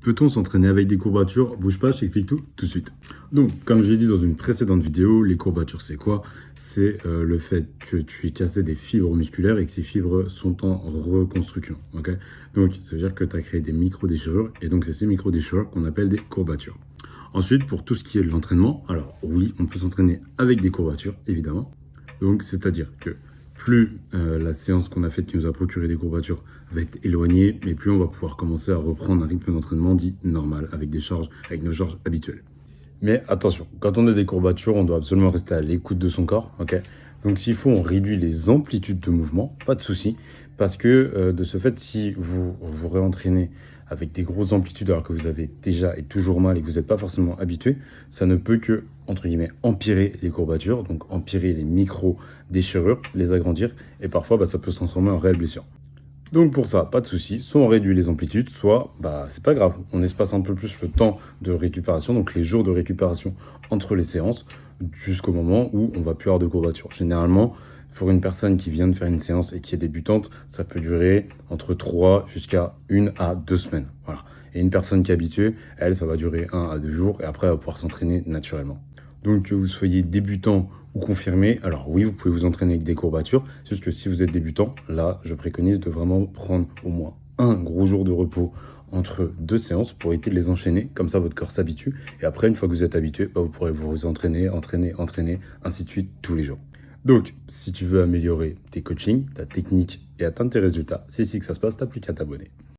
Peut-on s'entraîner avec des courbatures? Bouge pas, je t'explique tout de suite. Donc, comme je l'ai dit dans une précédente vidéo, les courbatures, c'est quoi? C'est le fait que tu aies cassé des fibres musculaires et que ces fibres sont en reconstruction. Ok. Donc, ça veut dire que tu as créé des micro-déchirures et donc c'est ces micro-déchirures qu'on appelle des courbatures. Ensuite, pour tout ce qui est de l'entraînement, alors oui, on peut s'entraîner avec des courbatures, évidemment. Donc, c'est-à-dire que plus la séance qu'on a faite qui nous a procuré des courbatures va être éloignée, mais plus on va pouvoir commencer à reprendre un rythme d'entraînement dit normal, avec nos charges habituelles. Mais attention, quand on a des courbatures, on doit absolument rester à l'écoute de son corps, ok? Donc s'il faut, on réduit les amplitudes de mouvement, pas de souci, parce que de ce fait, si vous vous réentraînez avec des grosses amplitudes alors que vous avez déjà et toujours mal et que vous n'êtes pas forcément habitué, ça ne peut que, entre guillemets, empirer les courbatures, donc empirer les micro-déchirures, les agrandir, et parfois ça peut se transformer en réelle blessure. Donc pour ça, pas de souci, soit on réduit les amplitudes, soit c'est pas grave, on espace un peu plus le temps de récupération, donc les jours de récupération entre les séances, jusqu'au moment où on va plus avoir de courbatures. Généralement, pour une personne qui vient de faire une séance et qui est débutante, ça peut durer entre 3 jusqu'à 1 à 2 semaines. Voilà. Et une personne qui est habituée, elle, ça va durer 1 à 2 jours et après, elle va pouvoir s'entraîner naturellement. Donc, que vous soyez débutant ou confirmé, alors oui, vous pouvez vous entraîner avec des courbatures. C'est juste que si vous êtes débutant, là, je préconise de vraiment prendre au moins un gros jour de repos entre 2 séances pour éviter de les enchaîner. Comme ça, votre corps s'habitue. Et après, une fois que vous êtes habitué, vous pourrez vous entraîner, ainsi de suite, tous les jours. Donc, si tu veux améliorer tes coachings, ta technique et atteindre tes résultats, c'est ici que ça se passe, t'as plus qu'à t'abonner.